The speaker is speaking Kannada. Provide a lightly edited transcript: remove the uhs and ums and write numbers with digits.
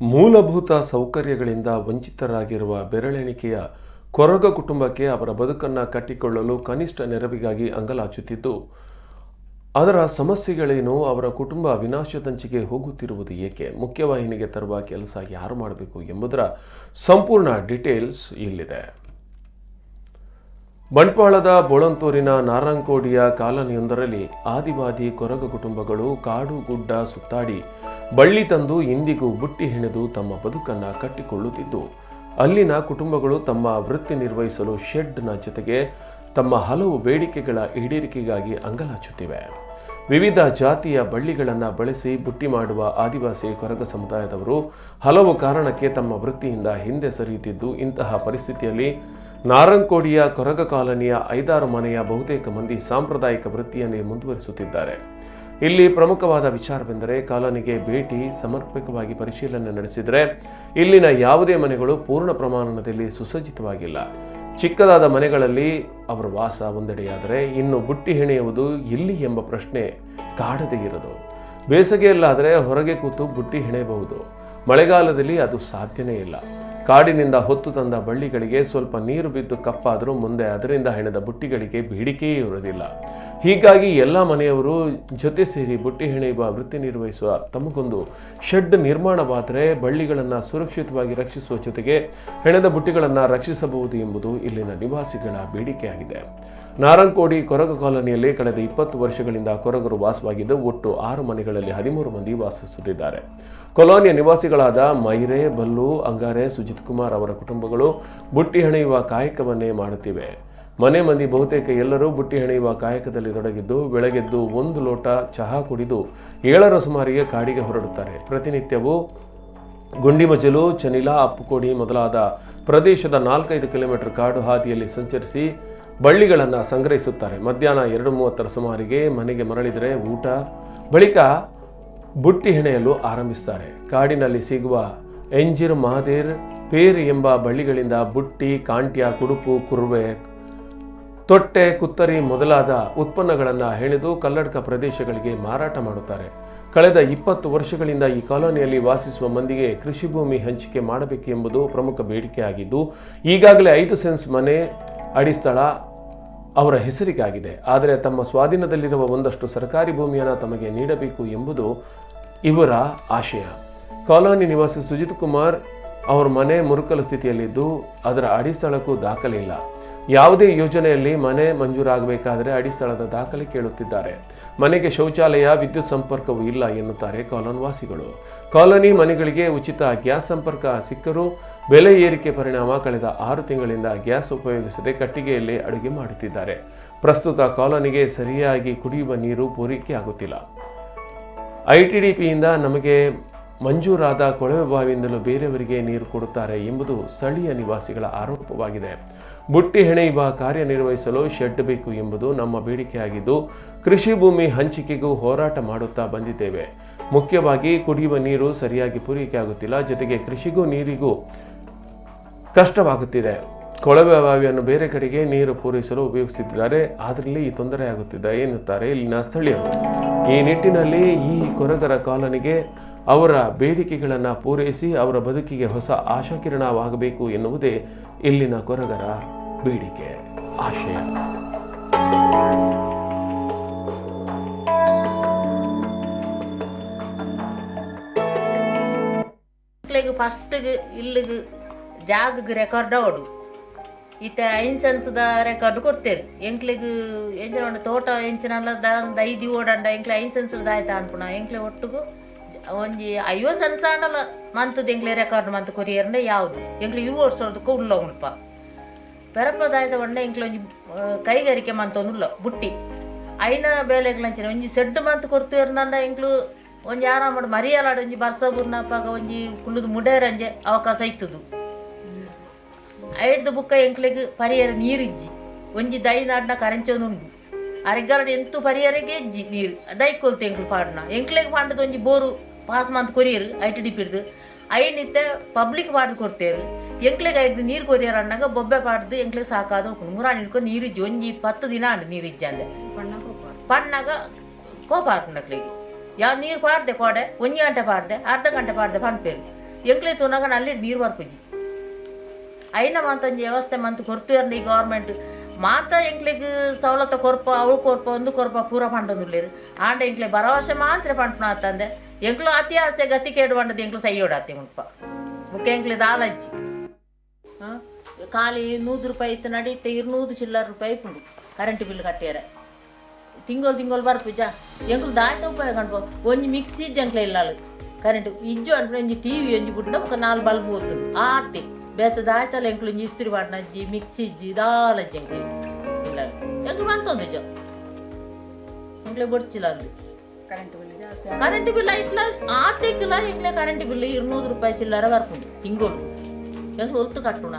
ಮೂಲಭೂತ ಸೌಕರ್ಯಗಳಿಂದ ವಂಚಿತರಾಗಿರುವ ಬೆರಳೆಣಿಕೆಯ ಕೊರಗ ಕುಟುಂಬಕ್ಕೆ ಅವರ ಬದುಕನ್ನು ಕಟ್ಟಿಕೊಳ್ಳಲು ಕನಿಷ್ಠ ನೆರವಿಗಾಗಿ ಅಂಗಲಾಚುತ್ತಿದ್ದು, ಅದರ ಸಮಸ್ಯೆಗಳೇನು, ಅವರ ಕುಟುಂಬ ವಿನಾಶದಂಚಿಗೆ ಹೋಗುತ್ತಿರುವುದು ಏಕೆ, ಮುಖ್ಯವಾಹಿನಿಗೆ ತರುವ ಕೆಲಸ ಯಾರು ಮಾಡಬೇಕು ಎಂಬುದರ ಸಂಪೂರ್ಣ ಡೀಟೇಲ್ಸ್ ಇಲ್ಲಿದೆ. ಬಂಟ್ವಾಳದ ಬೋಳಂತೂರಿನ ನಾರಂಕೋಡಿಯ ಕಾಲನಿಯೊಂದರಲ್ಲಿ ಆದಿವಾದಿ ಕೊರಗ ಕುಟುಂಬಗಳು ಕಾಡು ಗುಡ್ಡ ಸುತ್ತಾಡಿ ಬಳ್ಳಿ ತಂದು ಇಂದಿಗೂ ಬುಟ್ಟಿ ಹೆಣೆದು ತಮ್ಮ ಬದುಕನ್ನು ಕಟ್ಟಿಕೊಳ್ಳುತ್ತಿದ್ದು, ಅಲ್ಲಿನ ಕುಟುಂಬಗಳು ತಮ್ಮ ವೃತ್ತಿ ನಿರ್ವಹಿಸಲು ಶೆಡ್ನ ಜೊತೆಗೆ ತಮ್ಮ ಹಲವು ಬೇಡಿಕೆಗಳ ಈಡೇರಿಕೆಗಾಗಿ ಅಂಗಲಾಚುತ್ತಿವೆ. ವಿವಿಧ ಜಾತಿಯ ಬಳ್ಳಿಗಳನ್ನು ಬಳಸಿ ಬುಟ್ಟಿ ಮಾಡುವ ಆದಿವಾಸಿ ಕೊರಗ ಸಮುದಾಯದವರು ಹಲವು ಕಾರಣಕ್ಕೆ ತಮ್ಮ ವೃತ್ತಿಯಿಂದ ಹಿಂದೆ ಸರಿಯುತ್ತಿದ್ದು, ಇಂತಹ ಪರಿಸ್ಥಿತಿಯಲ್ಲಿ ನಾರಂಕೋಡಿಯ ಕೊರಗ ಕಾಲನಿಯ 5-6 ಮನೆಯ ಬಹುತೇಕ ಮಂದಿ ಸಾಂಪ್ರದಾಯಿಕ ವೃತ್ತಿಯನ್ನೇ ಮುಂದುವರಿಸುತ್ತಿದ್ದಾರೆ. ಇಲ್ಲಿ ಪ್ರಮುಖವಾದ ವಿಚಾರವೆಂದರೆ, ಕಾಲನಿಗೆ ಭೇಟಿ ಸಮರ್ಪಕವಾಗಿ ಪರಿಶೀಲನೆ ನಡೆಸಿದರೆ ಇಲ್ಲಿನ ಯಾವುದೇ ಮನೆಗಳು ಪೂರ್ಣ ಪ್ರಮಾಣದಲ್ಲಿ ಸುಸಜ್ಜಿತವಾಗಿಲ್ಲ. ಚಿಕ್ಕದಾದ ಮನೆಗಳಲ್ಲಿ ಅವರ ವಾಸ ಒಂದೆಡೆಯಾದರೆ ಇನ್ನು ಬುಟ್ಟಿ ಹೆಣೆಯುವುದು ಎಲ್ಲಿ ಎಂಬ ಪ್ರಶ್ನೆ ಕಾಡದೇ ಇರದು. ಬೇಸಿಗೆಯಲ್ಲಾದರೆ ಹೊರಗೆ ಕೂತು ಬುಟ್ಟಿ ಹೆಣೆಯಬಹುದು, ಮಳೆಗಾಲದಲ್ಲಿ ಅದು ಸಾಧ್ಯನೇ ಇಲ್ಲ. ಕಾಡಿನಿಂದ ಹೊತ್ತು ತಂದ ಬಳ್ಳಿಗಳಿಗೆ ಸ್ವಲ್ಪ ನೀರು ಬಿದ್ದು ಕಪ್ಪಾದರೂ ಮುಂದೆ ಅದರಿಂದ ಹೆಣೆದ ಬುಟ್ಟಿಗಳಿಗೆ ಬೇಡಿಕೆಯೇ ಇರುವುದಿಲ್ಲ. ಹೀಗಾಗಿ ಎಲ್ಲ ಮನೆಯವರು ಜೊತೆ ಸೇರಿ ಬುಟ್ಟಿ ಹೆಣೆಯುವ ವೃತ್ತಿ ನಿರ್ವಹಿಸುವ ತಮಗೊಂದು ಶೆಡ್ ನಿರ್ಮಾಣವಾದರೆ ಬಳ್ಳಿಗಳನ್ನು ಸುರಕ್ಷಿತವಾಗಿ ರಕ್ಷಿಸುವ ಜೊತೆಗೆ ಹೆಣೆದ ಬುಟ್ಟಿಗಳನ್ನು ರಕ್ಷಿಸಬಹುದು ಎಂಬುದು ಇಲ್ಲಿನ ನಿವಾಸಿಗಳ ಬೇಡಿಕೆಯಾಗಿದೆ. ನಾರಂಕೋಡಿ ಕೊರಗ ಕಾಲನಿಯಲ್ಲಿ ಕಳೆದ 20 ವರ್ಷಗಳಿಂದ ಕೊರಗರು ವಾಸವಾಗಿದ್ದು, ಒಟ್ಟು 6 ಮನೆಗಳಲ್ಲಿ 13 ಮಂದಿ ವಾಸಿಸುತ್ತಿದ್ದಾರೆ. ಕಾಲೋನಿಯ ನಿವಾಸಿಗಳಾದ ಮೈರೆ, ಬಲ್ಲು, ಅಂಗಾರೆ, ಸುಜಿತ್ ಕುಮಾರ್ ಅವರ ಕುಟುಂಬಗಳು ಬುಟ್ಟಿ ಹೆಣೆಯುವ ಕಾಯಕವನ್ನೇ ಮಾಡುತ್ತಿವೆ. ಮನೆ ಮಂದಿ ಬಹುತೇಕ ಎಲ್ಲರೂ ಬುಟ್ಟಿ ಹೆಣೆಯುವ ಕಾಯಕದಲ್ಲಿ ತೊಡಗಿದ್ದು, ಬೆಳಗೆದ್ದು 1 ಲೋಟ ಚಹಾ ಕುಡಿದು 7ರ ಸುಮಾರಿಗೆ ಕಾಡಿಗೆ ಹೊರಡುತ್ತಾರೆ. ಪ್ರತಿನಿತ್ಯವೂ ಗುಂಡಿಮಜಲು, ಚನಿಲಾ, ಅಪ್ಪುಕೋಡಿ ಮೊದಲಾದ ಪ್ರದೇಶದ 4-5 ಕಿಲೋಮೀಟರ್ ಕಾಡು ಹಾದಿಯಲ್ಲಿ ಸಂಚರಿಸಿ ಬಳ್ಳಿಗಳನ್ನು ಸಂಗ್ರಹಿಸುತ್ತಾರೆ. ಮಧ್ಯಾಹ್ನ 2:30 ಸುಮಾರಿಗೆ ಮನೆಗೆ ಮರಳಿದರೆ ಊಟ, ಬಳಿಕ ಬುಟ್ಟಿ ಹೆಣೆಯಲು ಆರಂಭಿಸುತ್ತಾರೆ. ಕಾಡಿನಲ್ಲಿ ಸಿಗುವ ಎಂಜಿರ್, ಮಾದೇರ್, ಪೇರ್ ಎಂಬ ಬಳ್ಳಿಗಳಿಂದ ಬುಟ್ಟಿ, ಕಾಂಟ್ಯ, ಕುಡುಪು, ಕುರುವೆ, ತೊಟ್ಟೆ, ಕುತ್ತರಿ ಮೊದಲಾದ ಉತ್ಪನ್ನಗಳನ್ನು ಹೆಣೆದು ಕಲ್ಲಡ್ಕ ಪ್ರದೇಶಗಳಿಗೆ ಮಾರಾಟ ಮಾಡುತ್ತಾರೆ. ಕಳೆದ 20 ವರ್ಷಗಳಿಂದ ಈ ಕಾಲೋನಿಯಲ್ಲಿ ವಾಸಿಸುವ ಮಂದಿಗೆ ಕೃಷಿ ಭೂಮಿ ಹಂಚಿಕೆ ಮಾಡಬೇಕು ಎಂಬುದು ಪ್ರಮುಖ ಬೇಡಿಕೆಯಾಗಿದ್ದು, ಈಗಾಗಲೇ 5 ಸೆನ್ಸ್ ಮನೆ ಅಡಿಸ್ಥಳ ಅವರ ಹೆಸರಿಗಾಗಿದೆ. ಆದರೆ ತಮ್ಮ ಸ್ವಾಧೀನದಲ್ಲಿರುವ ಒಂದಷ್ಟು ಸರ್ಕಾರಿ ಭೂಮಿಯನ್ನು ತಮಗೆ ನೀಡಬೇಕು ಎಂಬುದು ಇವರ ಆಶಯ. ಕಾಲೋನಿ ನಿವಾಸಿ ಸುಜಿತ್ ಕುಮಾರ್ ಅವರ ಮನೆ ಮುರುಕಲು ಸ್ಥಿತಿಯಲ್ಲಿದ್ದು, ಅದರ ಅಡಿಸ್ಥಳಕ್ಕೂ ದಾಖಲೆ ಇಲ್ಲ. ಯಾವುದೇ ಯೋಜನೆಯಲ್ಲಿ ಮನೆ ಮಂಜೂರಾಗಬೇಕಾದರೆ ಅಡಿಸ್ಥಳದ ದಾಖಲೆ ಕೇಳುತ್ತಿದ್ದಾರೆ. ಮನೆಗೆ ಶೌಚಾಲಯ, ವಿದ್ಯುತ್ ಸಂಪರ್ಕವೂ ಇಲ್ಲ ಎನ್ನುತ್ತಾರೆ ಕಾಲೋನಿ ವಾಸಿಗಳು. ಕಾಲೋನಿ ಮನೆಗಳಿಗೆ ಉಚಿತ ಗ್ಯಾಸ್ ಸಂಪರ್ಕ ಸಿಕ್ಕರೂ ಬೆಲೆ ಏರಿಕೆ ಪರಿಣಾಮ ಕಳೆದ 6 ತಿಂಗಳಿಂದ ಗ್ಯಾಸ್ ಉಪಯೋಗಿಸದೆ ಕಟ್ಟಿಗೆಯಲ್ಲಿ ಅಡುಗೆ ಮಾಡುತ್ತಿದ್ದಾರೆ. ಪ್ರಸ್ತುತ ಕಾಲೋನಿಗೆ ಸರಿಯಾಗಿ ಕುಡಿಯುವ ನೀರು ಪೂರೈಕೆ ಆಗುತ್ತಿಲ್ಲ. ಐಟಿಡಿಪಿಯಿಂದ ನಮಗೆ ಮಂಜೂರಾದ ಕೊಳವೆ ಬಾವಿಯಿಂದಲೂ ಬೇರೆಯವರಿಗೆ ನೀರು ಕೊಡುತ್ತಾರೆ ಎಂಬುದು ಸ್ಥಳೀಯ ನಿವಾಸಿಗಳ ಆರೋಪವಾಗಿದೆ. ಬುಟ್ಟಿ ಹೆಣೆಯುವ ಕಾರ್ಯನಿರ್ವಹಿಸಲು ಶೆಡ್ ಬೇಕು ಎಂಬುದು ನಮ್ಮ ಬೇಡಿಕೆಯಾಗಿದ್ದು, ಕೃಷಿ ಭೂಮಿ ಹಂಚಿಕೆಗೂ ಹೋರಾಟ ಮಾಡುತ್ತಾ ಬಂದಿದ್ದೇವೆ. ಮುಖ್ಯವಾಗಿ ಕುಡಿಯುವ ನೀರು ಸರಿಯಾಗಿ ಪೂರೈಕೆ ಆಗುತ್ತಿಲ್ಲ, ಜೊತೆಗೆ ಕೃಷಿಗೂ ನೀರಿಗೂ ಕಷ್ಟವಾಗುತ್ತಿದೆ. ಕೊಳವೆ ಬಾವಿಯನ್ನು ಬೇರೆ ಕಡೆಗೆ ನೀರು ಪೂರೈಸಲು ಉಪಯೋಗಿಸುತ್ತಿದ್ದಾರೆ, ಅದರಲ್ಲಿ ತೊಂದರೆ ಆಗುತ್ತಿದೆ ಎನ್ನುತ್ತಾರೆ ಇಲ್ಲಿನ ಸ್ಥಳೀಯರು. ಈ ನಿಟ್ಟಿನಲ್ಲಿ ಈ ಕೊರಗರ ಕಾಲನಿಗೆ ಅವರ ಬೇಡಿಕೆಗಳನ್ನು ಪೂರೈಸಿ ಅವರ ಬದುಕಿಗೆ ಹೊಸ ಆಶಾಕಿರಣವಾಗಬೇಕು ಎನ್ನುವುದೇ ಇಲ್ಲಿನ ಕೊರಗರ ಬೇಡಿಕೆ, ಆಶಯ. ಫಸ್ಟ್ ಇಲ್ಲಿಗೆ ಜಾಗಕ್ಕೆ ರೆಕಾರ್ಡ್ ಓಡು ಈತ ಇನ್ಸೆನ್ಸ್ದ ರೆಕಾರ್ಡ್ ಕೊಡ್ತೇವೆ. ಎಂಕ್ಲಿಗೆ ಎಂಚಿನ ತೋಟ ಎಂಚಿನಲ್ಲ 5 ಓಡಂಡ ಎಂಕ್ಲೆ ಇನ್ಸೆನ್ಸ್ದ ಆಯ್ತಾ ಅನ್ಪುಣ ಎಂಕ್ಲೆ ಒಟ್ಟಿಗೂ ಒಂಜಿ 50 ಸೆನ್ಸ್ ಆಂಡಲ್ಲ ಮಂತದ ಎಂಕ್ಲೆ ರೆಕಾರ್ಡ್ ಮಂತ್ ಕೊರಿಯರ್ಂಡೆ ಯಾವುದು ಎಂಕ್ಲೆ ಇವು ವರ್ಷದಕ್ಕೂ ಉಳ್ಳ ಉಳ್ಪ ಪೆರಪದಾಯ್ದ ಒಂಡೆ ಎಂಕ್ಲೆ ಒಂಜಿ ಕೈಗಾರಿಕೆ ಮಂತೊಂದುಲ್ಲ ಬುಟ್ಟಿ ಐನ ಬೇಲೆಗ್ಲಂಚಿನ ಒಂಜಿ ಸೆಡ್ ಮಂತ್ ಕೊರ್ತೇರ್ನಂಡ ಎಂಕ್ಲು ಒಂಜಿ ಆರಾಮ ಮರಿಯಲಾಡು ಒಂಜಿ ಬರ್ಸ ಬುರ್ನಪ್ಪಾಗ ಒಂಜಿ ಕುಲ್ಲುದು ಮುಡೇರಂಜೆ ಅವಕಾಶ ಇತ್ತದು. ಐಡ್ದು ಬುಕ್ಕ ಎಂಕ್ಲೆಗ್ ಪರಿಯರ ನೀರಿಜ್ಜಿ ಒಂಜಿ ದೈನಾಡ್ನ ಕರೆಂಚೊಂದುಂಡು ಅರೆಗಾರಡು ಎಂತು ಪರಿಯರಿಗೆ ಇಜ್ಜಿ ನೀರು ದೈಕೊಲ್ತು ಎಂಕ್ಲು ಪಾಡ್ನ ಎಂಕ್ಲೆಗ್ ಪಾಂಡದು ಒಂಜಿ ಬೋರು ಪಾಸ್ ಮಂತ್ ಕೊರಿಯರು ITDP ಐನಿತ್ತೆ ಪಬ್ಲಿಕ್ ಪಾಡ್ದು ಕೊಡ್ತೇರು. ಎಂಕ್ಲೆಗ್ ಐಡ್ದು ನೀರು ಕೊರಿಯರ್ ಅಣ್ಣಾಗ ಬೊಬ್ಬೆ ಪಾಡ್ದು ಎಂಕ್ಲೆಗ್ ಸಾಕಾದ ಹೋಗ್ಕೊಂಡು ಮುರಾಣಿ ಹಿಡ್ಕೊಂಡು ನೀರಿಜ್ಜಿ ಒಂಜಿ 10 ದಿನ ಅಂಡು ನೀರಿಜ್ಜಿ ಅಂದೆ ಪಣ್ಣಾಗ ಕೋಪ ಹಾಕೊಂಡಕ್ಲಿಗೆ ಯಾವ ನೀರು ಪಾಡ್ದೆ ಕೋಡೆ 1 ಗಂಟೆ ಪಾಡ್ದೆ ಅರ್ಧ ಗಂಟೆ ಪಾಡ್ದೆ ಪನ್ಪೇರು ಎಂಕ್ಲೆ ತೋನಾಗ ಅಲ್ಲಿ ನೀರು ಬರ್ಪುಜಿ అయినా ಮಂತೊಂದು ವ್ಯವಸ್ಥೆ ಮಂತ್ ಕೊಡ್ತೀವ್ರಿ ಈ ಗೌರ್ಮೆಂಟ್ ಮಾತ ಎಂಕ್ಲೆಗ್ ಸವಲತ್ತು ಕೊರ್ಪ ಅವಳು ಕೊರ್ಪ ಒಂದು ಕೊರ್ಪ ಪೂರ ಪಂಡೊಂದುಲ್ಲೇರು ಆಂಡ ಎಂಕ್ಲೆ ಭರವಸೆ ಮಾತ್ರ ಪಂಪನ ಆತಂದೆ ಎಂಕ್ಲು ಅತಿ ಆಸೆ ಗತಿ ಕೇಡು ಪಂಡದು ಎಂಕ್ಲು ಸೈಯೋಡಾತಿ ಮುಲ್ಪ ಮುಖ್ಯ ಎಂಕ್ಲೆ ದಾಲಜ್ಜಿ ಖಾಲಿ 100 ರೂಪಾಯಿ ಇತ್ತು ನಡೀತೆ 200 ಚಿಲ್ಲರ ರೂಪಾಯಿ ಪುಂಡು ಕರೆಂಟ್ ಬಿಲ್ ಕಟ್ಟಿಯಾರೆ ತಿಂಗಳು ಬರ್ಪುಜ ಎಂಕ್ಲು ದಾಯ್ತ ಉಪಾಯ ಕಾಣ್ಬೋ ಒಂಜಿ ಮಿಕ್ಸಿ ಎಂಕ್ಲೆ ಇಲ್ಲ ಕರೆಂಟ್ ಇಜ್ಜು ಅನ್ಬಿಟ್ಟು ಒಂಜಿ ಟಿವಿ ಒಂಜಿ ಬಿಟ್ಟು 4 ಬಲ್ಬ್ ಹೋಗ್ತದೆ ಆತೆ ಬೇತ ದಾಯ್ತಲ್ಲ ಎಂಕ್ಲು ಇಸ್ತ್ರಿ ಬಾಡ್ನಜ್ಜಿ ಮಿಕ್ಸಿ ಇಜ್ಜಿ ದಾಲಜ್ಜಿ ಎಂಕ್ಲು ಇಲ್ಲ ಎಂಕ್ಲು ಬಂತೊಂದು ಜೋ ಎಂಕ್ಲೆ ಬಡ್ಚಿಲ್ಲ ಅಂದು ಕರೆಂಟ್ ಬಿಲ್ ಐಟ್ಲ ಆತೆಕ್ಕಿಲ್ಲ ಎಂಕ್ಲೆ ಕರೆಂಟ್ ಬಿಲ್ 200 ರೂಪಾಯಿ ಚಿಲ್ಲರ ಬರ್ಕೊಂಡು ತಿಂಗಳು ಎಂಕ್ಲು ಹೊತ್ತು ಕಟ್ಟುಣ